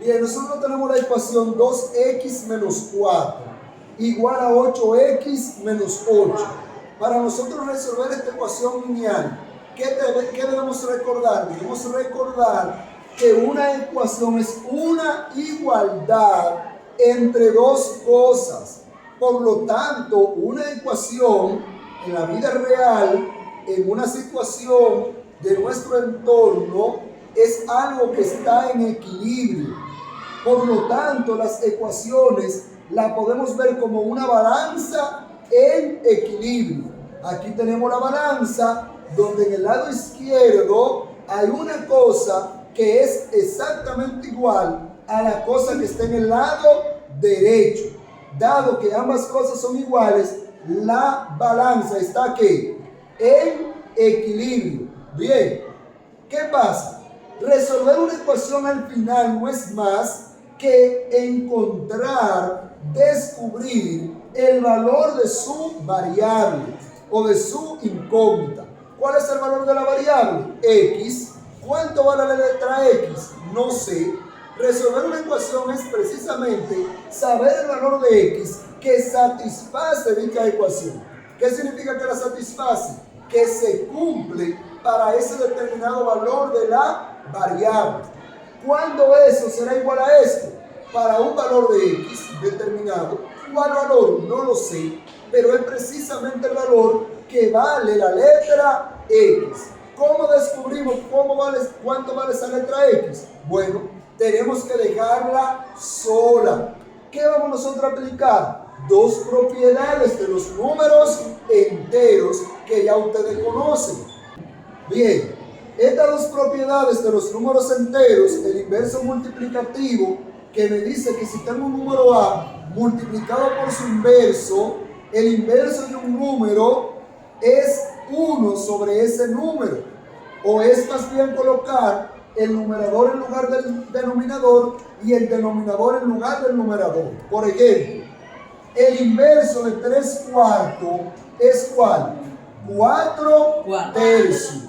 Bien, nosotros tenemos la ecuación 2x menos 4 igual a 8x menos 8. Para nosotros resolver esta ecuación lineal, ¿qué debemos recordar? Debemos recordar que una ecuación es una igualdad entre dos cosas. Por lo tanto, una ecuación en la vida real, en una situación de nuestro entorno, es algo que está en equilibrio. Por lo tanto, las ecuaciones las podemos ver como una balanza en equilibrio. Aquí tenemos la balanza donde en el lado izquierdo hay una cosa que es exactamente igual a la cosa que está en el lado derecho. Dado que ambas cosas son iguales, la balanza está aquí en equilibrio. Bien, ¿qué pasa? Resolver una ecuación al final no es más que encontrar, descubrir el valor de su variable o de su incógnita. ¿Cuál es el valor de la variable? X. ¿Cuánto vale la letra X? No sé. Resolver una ecuación es precisamente saber el valor de X que satisface dicha ecuación. ¿Qué significa que la satisface? Que se cumple para ese determinado valor de la variable. ¿Cuándo eso será igual a esto? Para un valor de X determinado. ¿Cuál valor? No lo sé, pero es precisamente el valor que vale la letra X. ¿Cómo descubrimos cuánto vale esa letra X? Bueno, tenemos que dejarla sola. ¿Qué vamos nosotros a aplicar? Dos propiedades de los números enteros que ya ustedes conocen. Bien, estas dos propiedades de los números enteros, el inverso multiplicativo, que me dice que si tengo un número A multiplicado por su inverso, el inverso de un número es 1 sobre ese número. O es más bien colocar el numerador en lugar del denominador y el denominador en lugar del numerador. Por ejemplo, el inverso de 3 cuartos es ¿cuál? 4 tercios.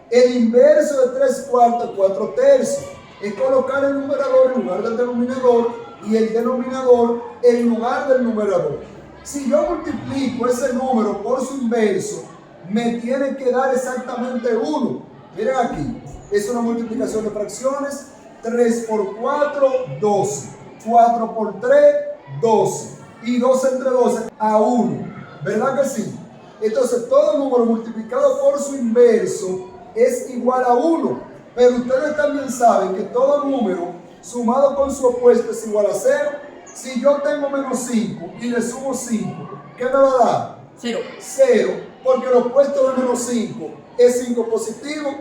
El inverso de 3 cuartos, 4 tercios. Es colocar el numerador en lugar del denominador y el denominador en lugar del numerador. Si yo multiplico ese número por su inverso, me tiene que dar exactamente 1. Miren aquí, es una multiplicación de fracciones. 3 por 4, 12. 4 por 3, 12. Y 12 entre 12 a 1. ¿Verdad que sí? Entonces, todo número multiplicado por su inverso es igual a 1. Pero ustedes también saben que todo número sumado con su opuesto es igual a 0. Si yo tengo menos 5 y le sumo 5, ¿qué me va a dar? 0. 0, porque el opuesto de menos 5 es 5 positivo,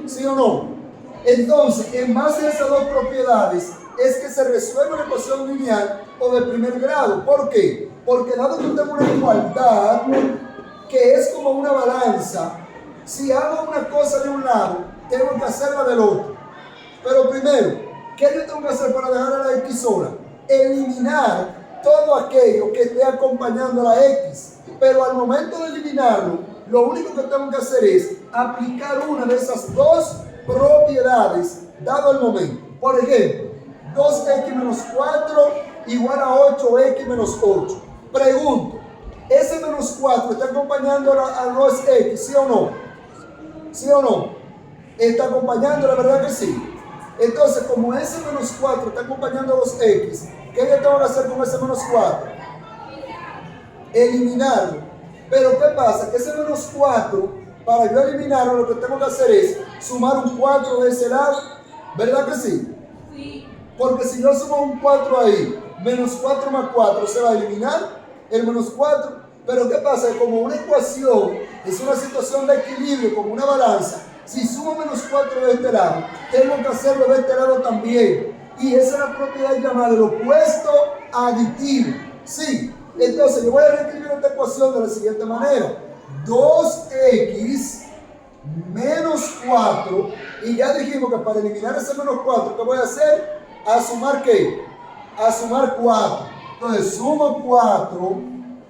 ¿sí o no? Entonces, en base a esas dos propiedades, es que se resuelve una ecuación lineal o de primer grado. ¿Por qué? Porque dado que tengo una igualdad que es como una balanza, si hago una cosa de un lado, tengo que hacerla del otro. Pero primero, ¿qué yo tengo que hacer para dejar a la X sola? Eliminar todo aquello que esté acompañando a la X. Pero al momento de eliminarlo, lo único que tengo que hacer es aplicar una de esas dos propiedades dado el momento. Por ejemplo, 2x menos 4 igual a 8x menos 8. Pregunto, ¿ese menos 4 está acompañando a 2x, sí o no? ¿Sí o no? Está acompañando, la verdad que sí. Entonces, como ese menos 4 está acompañando a 2x, ¿qué yo tengo que hacer con ese menos 4? Eliminarlo. Pero ¿qué pasa? Que ese menos 4, para yo eliminarlo, lo que tengo que hacer es sumar un 4 de ese lado. ¿Verdad que sí? Sí. Porque si yo sumo un 4 ahí, menos 4 más 4, se va a eliminar el menos 4. Pero ¿qué pasa? Como una ecuación es una situación de equilibrio, como una balanza, si sumo menos 4 de este lado, tengo que hacerlo de este lado también. Y esa es la propiedad llamada el opuesto aditivo. Sí. Entonces yo voy a reescribir esta ecuación de la siguiente manera. 2x menos 4. Y ya dijimos que para eliminar ese menos 4, ¿qué voy a hacer? ¿A sumar qué? A sumar 4. Entonces sumo 4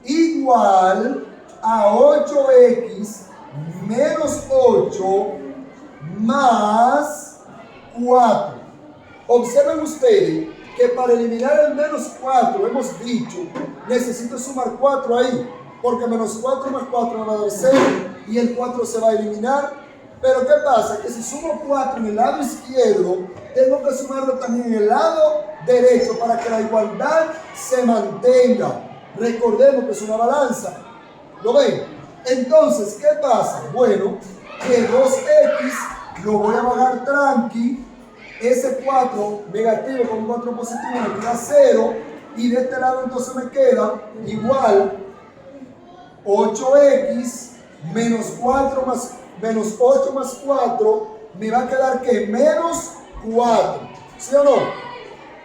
igual a 8x menos 8 más 4. Observen ustedes que para eliminar el menos 4, hemos dicho, necesito sumar 4 ahí, porque menos 4 más 4 me va a dar 0 y el 4 se va a eliminar. Pero ¿qué pasa? Que si sumo 4 en el lado izquierdo, tengo que sumarlo también en el lado derecho para que la igualdad se mantenga. Recordemos que es una balanza. ¿Lo ven? Entonces, ¿qué pasa? Bueno, que 2x lo voy a bajar tranqui. Ese 4 negativo con 4 positivo me queda 0. Y de este lado entonces me queda igual 8x menos 4 más menos 8 más 4 me va a quedar que menos 4. ¿Sí o no?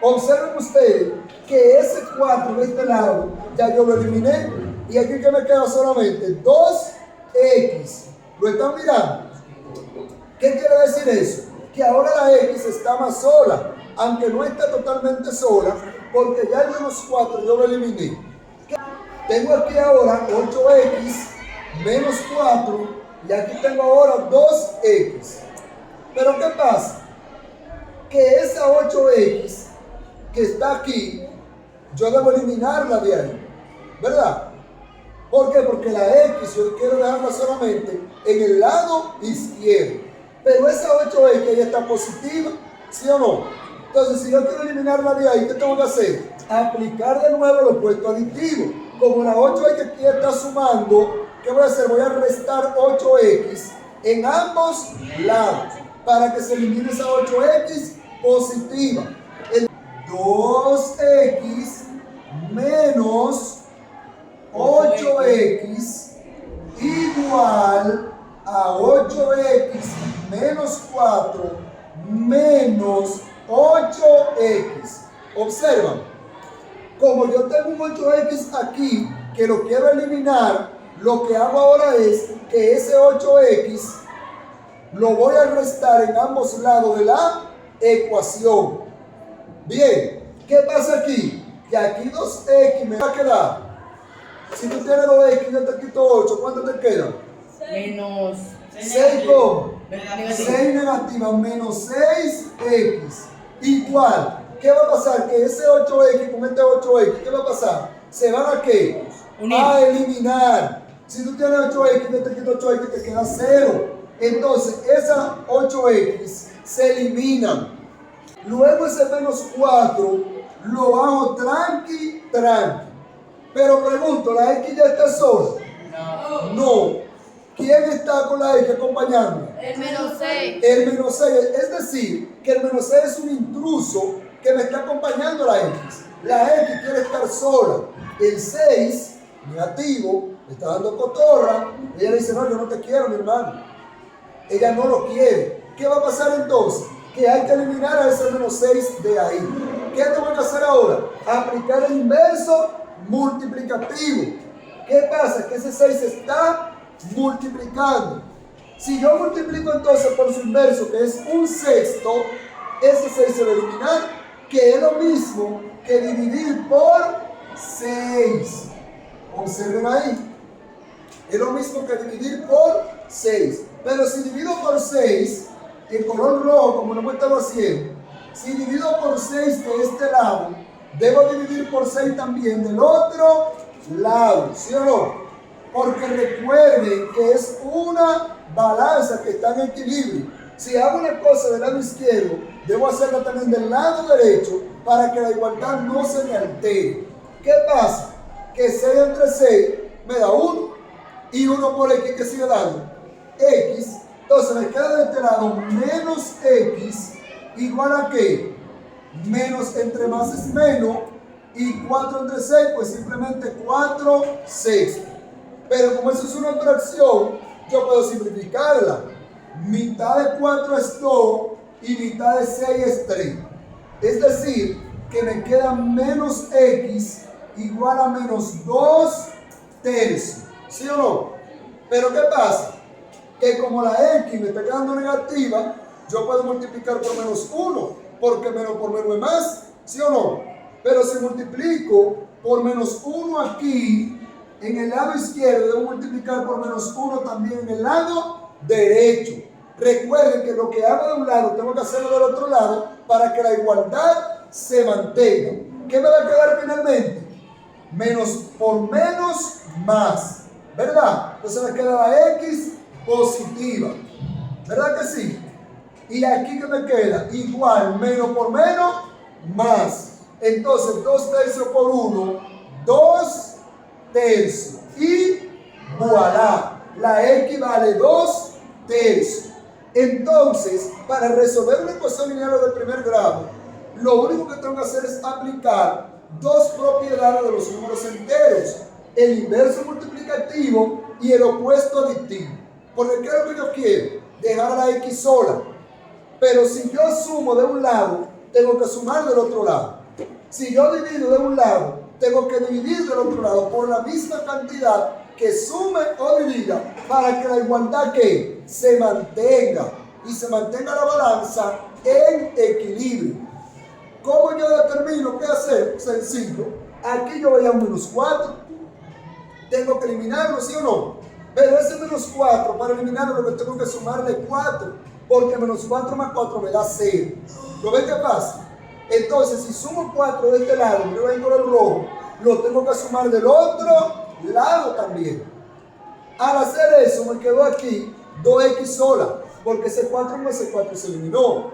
Observen ustedes que ese 4 de este lado ya yo lo eliminé. Y aquí que me queda solamente 2x. ¿Lo están mirando? ¿Qué quiere decir eso? Que ahora la x está más sola, aunque no está totalmente sola, porque ya el menos 4 yo lo eliminé. Tengo aquí ahora 8x menos 4 y aquí tengo ahora 2x. Pero ¿qué pasa? Que esa 8x que está aquí, yo debo eliminarla de ahí, ¿verdad? ¿Por qué? Porque la x yo quiero dejarla solamente en el lado izquierdo. Pero esa 8x ya está positiva, ¿sí o no? Entonces, si yo quiero eliminarla de ahí, ¿qué tengo que hacer? Aplicar de nuevo el opuesto aditivo. Como la 8x aquí está sumando, ¿qué voy a hacer? Voy a restar 8x en ambos lados para que se elimine esa 8x positiva. 2x menos 8x igual a 8x menos 4 menos 8x. Observan, como yo tengo un 8x aquí que lo quiero eliminar, lo que hago ahora es que ese 8x lo voy a restar en ambos lados de la ecuación. Bien, ¿qué pasa aquí? Que aquí 2x me va a quedar. Si tú tienes 2x, yo te quito 8, ¿cuánto te queda? Menos 6 con 6 negativa menos 6x igual. ¿Qué va a pasar? Que ese 8x con este 8x, ¿qué va a pasar? ¿Se van a qué? Unir. A eliminar. Si tú tienes 8x, yo te quito 8x, te queda 0. Entonces, esas 8x se eliminan. Luego ese menos 4 lo bajo tranqui. Pero pregunto, ¿la x ya está sola? No. ¿Quién está con la x acompañando? el menos 6. El menos 6, es decir, que el menos 6 es un intruso que me está acompañando la x. La x quiere estar sola. El 6, negativo, le está dando cotorra. Ella le dice, no, yo no te quiero, mi hermano. Ella no lo quiere. ¿Qué va a pasar entonces? Que hay que eliminar a ese menos 6 de ahí. ¿Qué tengo que hacer ahora? Aplicar el inverso multiplicativo. ¿Qué pasa? Que ese 6 está multiplicando. Si yo multiplico entonces por su inverso, que es un sexto, ese 6 se va a eliminar, que es lo mismo que dividir por 6. Observen ahí. Es lo mismo que dividir por 6. Pero si divido por 6, en color rojo, como lo hemos estado haciendo, si divido por 6 de este lado, debo dividir por 6 también del otro lado, ¿sí o no? Porque recuerden que es una balanza que está en equilibrio. Si hago una cosa del lado izquierdo, debo hacerla también del lado derecho para que la igualdad no se me altere. ¿Qué pasa? Que 6 entre 6 me da 1 y 1 por x que sigue dando x. Entonces me queda de este lado menos x igual a ¿qué? Menos entre más es menos y 4 entre 6 pues simplemente 4 sextos. Pero como eso es una fracción, yo puedo simplificarla. Mitad de 4 es 2 y mitad de 6 es 3. Es decir, que me queda menos x igual a menos 2 tercios. ¿Sí o no? Pero ¿qué pasa? Que como la x me está quedando negativa, yo puedo multiplicar por menos 1, porque menos por menos es más. ¿Sí o no? Pero si multiplico por menos 1 aquí, en el lado izquierdo debo multiplicar por menos 1 también en el lado derecho. Recuerden que lo que hago de un lado tengo que hacerlo del otro lado para que la igualdad se mantenga. ¿Qué me va a quedar finalmente? Menos por menos, más. ¿Verdad? Entonces me queda la X positiva. ¿Verdad que sí? Y aquí que me queda igual, menos por menos, más. Entonces 2 tercios por 1, 2 tercios. Y voilà, la X vale 2 tercios. Entonces, para resolver una ecuación lineal de primer grado, lo único que tengo que hacer es aplicar dos propiedades de los números enteros: el inverso multiplicativo y el opuesto aditivo. Porque ¿qué es lo que yo quiero? Dejar a la X sola. Pero si yo sumo de un lado, tengo que sumar del otro lado. Si yo divido de un lado, tengo que dividir del otro lado por la misma cantidad que sume o divida, para que la igualdad que se mantenga y se mantenga la balanza en equilibrio. ¿Cómo yo determino qué hacer? Sencillo. Aquí yo veía un menos 4. Tengo que eliminarlo, ¿sí o no? Pero ese menos 4, para eliminarlo, lo que tengo que sumarle 4. Porque menos 4 más 4 me da 0. ¿Lo ven qué pasa? Entonces, si sumo 4 de este lado, yo vengo del rojo, lo tengo que sumar del otro lado también. Al hacer eso, me quedó aquí 2x sola, porque ese 4 más ese 4 se eliminó.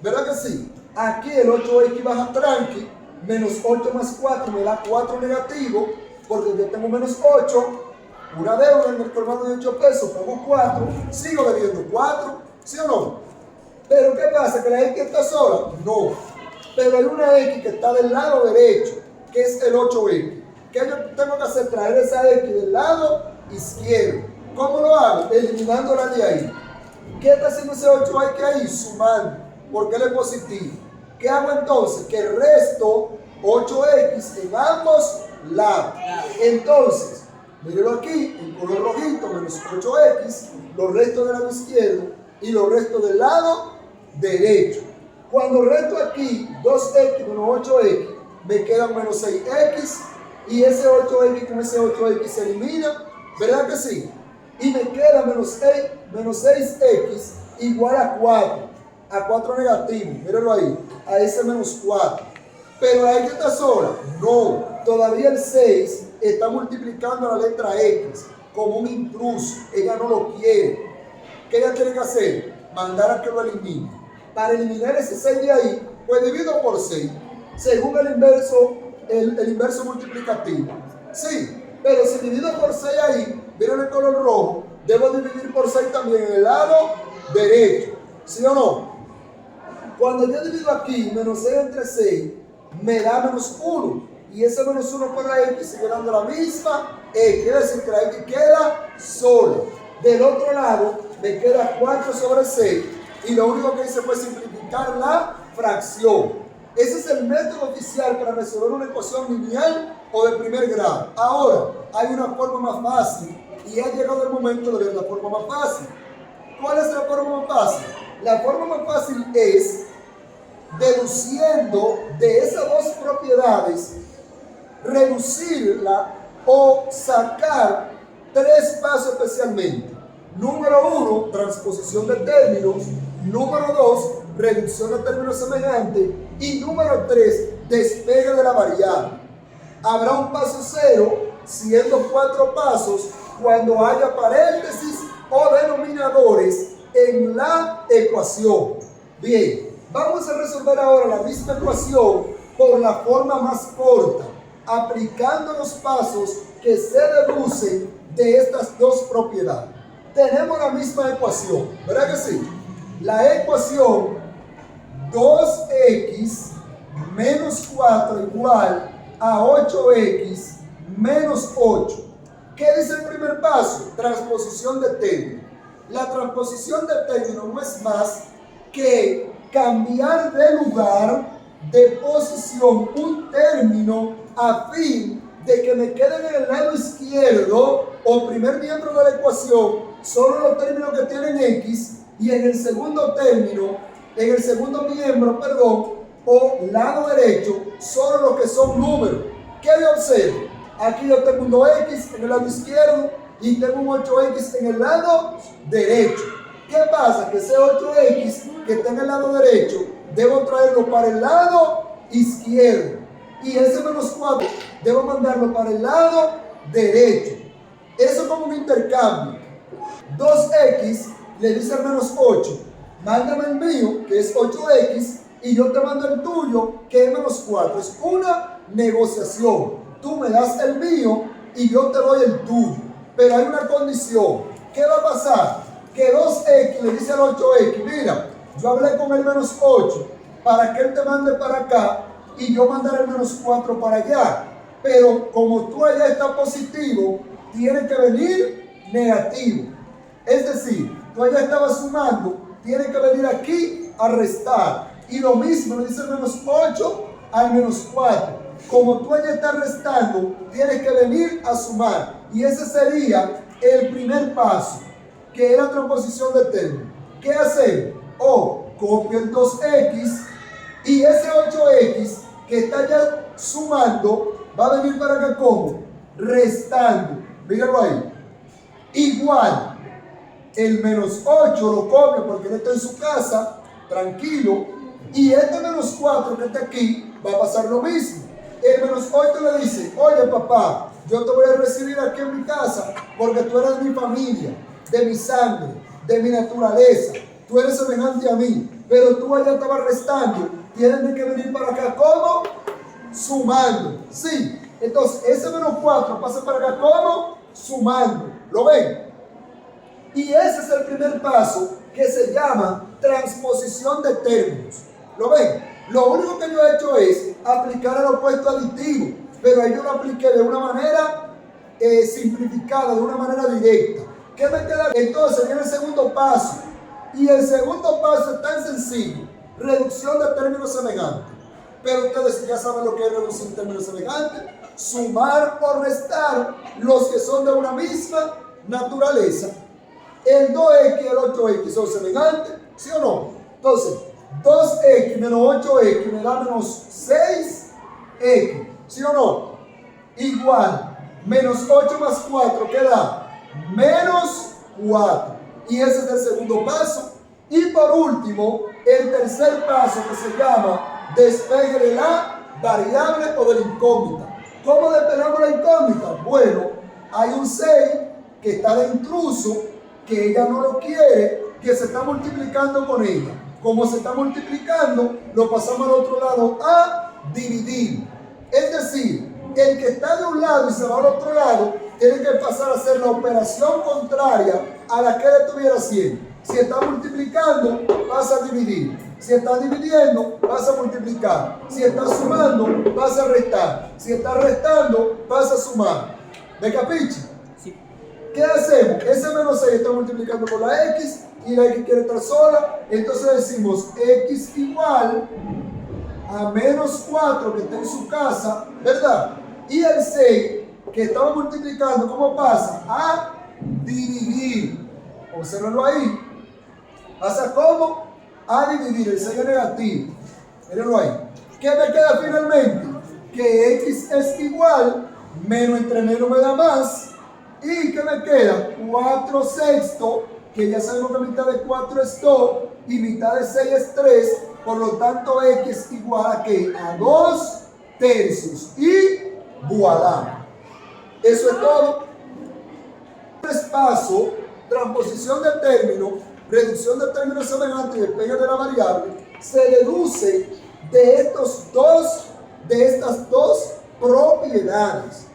¿Verdad que sí? Aquí el 8x baja tranqui, menos 8 más 4 me da 4 negativo, porque yo tengo menos 8, una deuda en el colmado de 8 pesos, pago 4, sigo debiendo 4, ¿sí o no? Pero ¿qué pasa? ¿Que la X está sola? No. Pero hay una X que está del lado derecho, que es el 8X. ¿Qué yo tengo que hacer? Traer esa X del lado izquierdo. ¿Cómo lo hago? Eliminándola de ahí. ¿Qué está haciendo ese 8X ahí? Sumando, porque él es positivo. ¿Qué hago entonces? Que resto 8X en ambos lados. Entonces, mírenlo aquí, el color rojito, menos 8X, los restos del lado izquierdo y los restos del lado derecho. Cuando resto aquí 2X menos 8X, me quedan menos 6X, y ese 8X con ese 8X se elimina, ¿verdad que sí? Y me queda menos 6X igual a 4, a 4 negativo, mírenlo ahí, a ese menos 4. Pero la X está sola, no, todavía el 6 está multiplicando la letra X como un intruso, ella no lo quiere. ¿Qué ella tiene que hacer? Mandar a que lo elimine. Para eliminar ese 6 de ahí, pues divido por 6, según el inverso multiplicativo. Sí, pero si divido por 6 ahí, miren el color rojo, debo dividir por 6 también en el lado derecho. ¿Sí o no? Cuando yo divido aquí, menos 6 entre 6, me da menos 1. Y ese menos 1 por la X sigue dando la misma X. Quiere decir que la X queda sola. Del otro lado, me queda 4 sobre 6. Y lo único que hice fue simplificar la fracción. Ese es el método oficial para resolver una ecuación lineal o de primer grado. Ahora, hay una forma más fácil y ha llegado el momento de ver la forma más fácil. ¿Cuál es la forma más fácil? La forma más fácil es deduciendo de esas dos propiedades, reducirla o sacar 3 pasos especialmente. Número 1, transposición de términos. Número 2, reducción de términos semejantes. Y número 3, despegue de la variable. Habrá un paso 0, siendo 4 pasos, cuando haya paréntesis o denominadores en la ecuación. Bien, vamos a resolver ahora la misma ecuación por la forma más corta, aplicando los pasos que se deducen de estas dos propiedades. Tenemos la misma ecuación, ¿verdad que sí? La ecuación 2x menos 4 igual a 8x menos 8. ¿Qué dice el primer paso? Transposición de término. La transposición de término no es más que cambiar de lugar, de posición, un término a fin de que me queden en el lado izquierdo o primer miembro de la ecuación solo los términos que tienen X, y en el segundo término, en el segundo miembro, o lado derecho, solo los que son números. ¿Qué yo observo? Aquí yo tengo un 2X en el lado izquierdo y tengo un 8X en el lado derecho. ¿Qué pasa? Que ese 8x que está en el lado derecho, debo traerlo para el lado izquierdo. Y ese menos 4, debo mandarlo para el lado derecho. Eso es como un intercambio. 2x le dice al menos 8, mándame el mío, que es 8x, y yo te mando el tuyo, que es menos 4. Es una negociación. Tú me das el mío y yo te doy el tuyo. Pero hay una condición. ¿Qué va a pasar? Que 2x le dice al 8x, mira, yo hablé con el menos 8 para que él te mande para acá y yo mandar el menos 4 para allá. Pero como tú allá estás positivo, tiene que venir negativo. Es decir, tú allá estabas sumando, tiene que venir aquí a restar. Y lo mismo le dice el menos 8 al menos 4. Como tú allá estás restando, tienes que venir a sumar. Y ese sería el primer paso, que es la transposición de término. ¿Qué hacer? Copio el 2x y ese 8x que está ya sumando va a venir para acá como restando. Míralo ahí. Igual, el menos 8 lo copio porque él está en su casa, tranquilo. Y este menos 4 que está aquí va a pasar lo mismo. El menos 8 le dice, oye papá, yo te voy a recibir aquí en mi casa porque tú eres de mi familia, de mi sangre, de mi naturaleza. Tú eres semejante a mí, pero tú allá estabas restando. Tienes que venir para acá, ¿cómo? Sumando. Sí, entonces ese menos 4 pasa para acá, ¿cómo? Sumando. ¿Lo ven? Y ese es el primer paso que se llama transposición de términos. ¿Lo ven? Lo único que yo he hecho es aplicar el opuesto aditivo, pero ahí yo lo apliqué de una manera simplificada, de una manera directa. ¿Qué me queda? Entonces viene el segundo paso. Y el segundo paso es tan sencillo: reducción de términos semejantes. Pero ustedes ya saben lo que es reducir términos semejantes: sumar o restar los que son de una misma naturaleza. El 2x y el 8x son semejantes, ¿sí o no? Entonces, 2x menos 8x me da menos 6x, ¿sí o no? Igual, menos 8 más 4, ¿qué da? Menos 4. Y ese es el segundo paso. Y por último, el tercer paso, que se llama despegue de la variable o de la incógnita. ¿Cómo despegamos la incógnita? Bueno, hay un 6 que está de intruso, que ella no lo quiere, que se está multiplicando con ella. Como se está multiplicando, lo pasamos al otro lado a dividir. Es decir, el que está de un lado y se va al otro lado, tiene que pasar a hacer la operación contraria a la que él estuviera haciendo. Si está multiplicando, pasa a dividir. Si está dividiendo, pasa a multiplicar. Si está sumando, pasa a restar. Si está restando, pasa a sumar. ¿Me capichi? Sí. ¿Qué hacemos? Ese menos 6 está multiplicando por la x y la x quiere estar sola. Entonces decimos x igual a menos 4 que está en su casa, ¿verdad? Y el 6 que estaba multiplicando, ¿cómo pasa? A dividir. Obsérvenlo ahí. ¿Pasa cómo? A dividir. El 6 es negativo. Mírenlo ahí. ¿Qué me queda finalmente? Que x es igual, menos entre menos me da más. ¿Y qué me queda? 4 sextos, que ya sabemos que mitad de 4 es 2 y mitad de 6 es 3. Por lo tanto, x es igual a ¿qué? A 2 tercios. Y voilà. Eso es todo. Tres pasos: transposición de términos, reducción de términos semejantes y despegue de la variable. Se deduce de estas dos propiedades.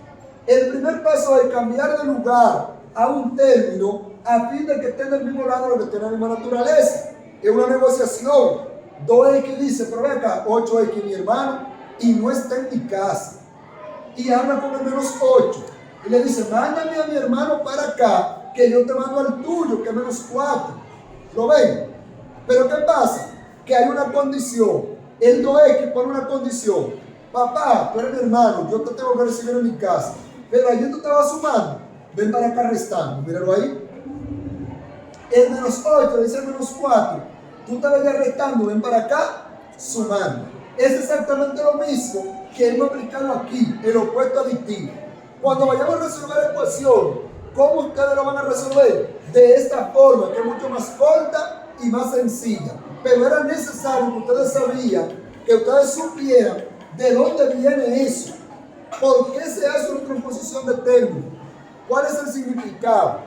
El primer paso es cambiar de lugar a un término a fin de que esté en el mismo lado de lo que tiene la misma naturaleza. Es una negociación. 2x dice, pero ven acá, 8x mi hermano, y no está en mi casa. Y habla con el menos 8. Y le dice, mándame a mi hermano para acá, que yo te mando al tuyo, que es menos 4. ¿Lo ven? Pero ¿qué pasa? Que hay una condición. El 2x pone una condición. Papá, tú eres mi hermano, yo te tengo que recibir en mi casa. Pero ayer tú estabas sumando. Ven para acá restando. Míralo ahí. El menos 8 le dice el menos 4. Tú estabas ya restando. Ven para acá sumando. Es exactamente lo mismo que hemos aplicado aquí, el opuesto aditivo. Cuando vayamos a resolver ecuaciones ¿Cómo ustedes lo van a resolver? De esta forma, que es mucho más corta y más sencilla. Pero era necesario que ustedes sabían, que ustedes supieran de dónde viene eso. ¿Por qué se hace una transposición de términos? ¿Cuál es el significado?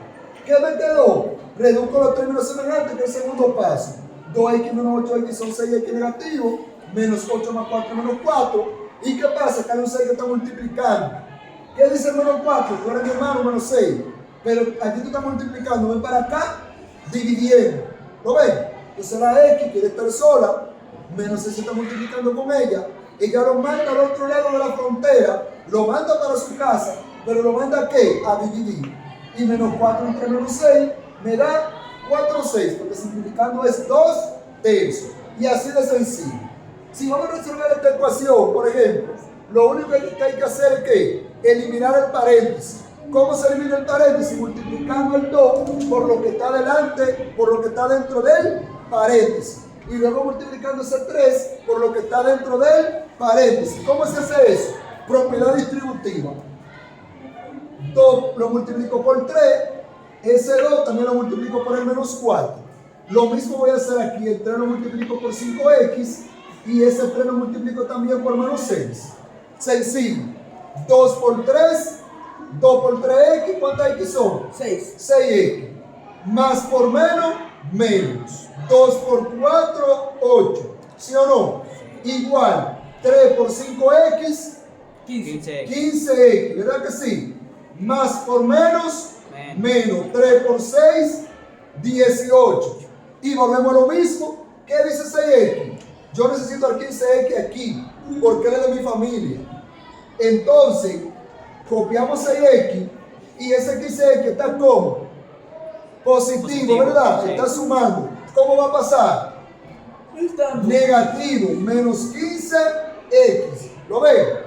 ¿Qué me quedó? Reduzco los términos semejantes, que es el segundo paso. 2x menos 8x son 6x negativo, menos 8 más 4 menos 4. ¿Y qué pasa? Que hay un 6 que está multiplicando. ¿Qué dice el menos 4? Tú eres mi hermano, menos 6. Pero aquí tú estás multiplicando, ven para acá, dividiendo. ¿Lo ven? Entonces la X quiere estar sola, menos 6 se está multiplicando con ella. Ella lo manda al otro lado de la frontera, lo manda para su casa, pero lo manda ¿a qué? A dividir. Y menos 4 entre menos 6 me da 4/6, porque simplificando es 2/3. Y así de sencillo. Si vamos a resolver esta ecuación, por ejemplo, lo único que hay que hacer es que eliminar el paréntesis. ¿Cómo se elimina el paréntesis? Multiplicando el 2 por lo que está delante, por lo que está dentro del paréntesis. Y luego multiplicando ese 3 por lo que está dentro del paréntesis. ¿Cómo se hace eso? Propiedad distributiva. 2 lo multiplico por 3, ese 2 también lo multiplico por el menos 4. Lo mismo voy a hacer aquí, el 3 lo multiplico por 5x y ese 3 lo multiplico también por menos 6. Sencillo. 2 por 3, 2 por 3x, ¿cuántas x son? 6. 6x. Más por menos, menos. 2 por 4, 8. ¿Sí o no? Igual. 3 por 5x, 15. 15x. ¿Verdad que sí? Más por menos, menos. 3 por 6, 18. Y volvemos a lo mismo. ¿Qué dice 6x? Yo necesito el 15x aquí, porque él es de mi familia. Entonces, copiamos 6x y ese 15x está como positivo, ¿verdad? Sí. Está sumando. ¿Cómo va a pasar? Negativo, menos 15x. ¿Lo ven?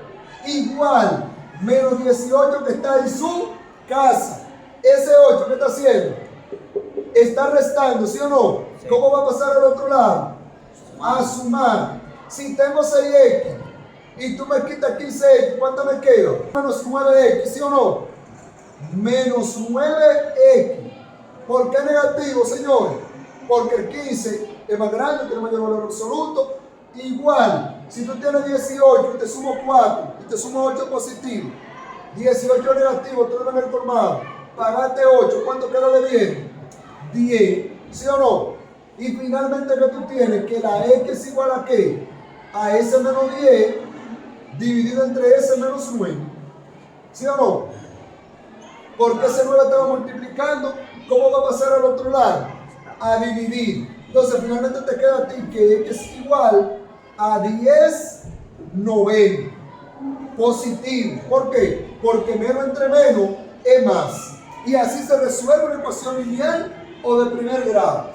Igual, menos 18 que está en su casa. Ese 8, ¿qué está haciendo? Está restando, ¿sí o no? Sí. ¿Cómo va a pasar al otro lado? A sumar. Si tengo 6x y tú me quitas 15x, ¿cuánto me queda? Menos 9x, ¿sí o no? Menos 9x. ¿Por qué negativo, señores? Porque el 15 es más grande, tiene mayor valor absoluto. Igual, si tú tienes 18 y te sumo 4 y te sumo 8 positivo, 18 negativo, tú debes haber formado. Pagaste 8, ¿cuánto queda de bien? 10, ¿sí o no? Y finalmente, ¿qué tú tienes? Que la X es igual a ¿qué? A S menos 10 dividido entre S menos 9. ¿Sí o no? Porque ese 9 estaba multiplicando. ¿Cómo va a pasar al otro lado? A dividir. Entonces finalmente te queda a ti que X es igual a 10/9. Positivo. ¿Por qué? Porque menos entre menos es más. Y así se resuelve una ecuación lineal o de primer grado.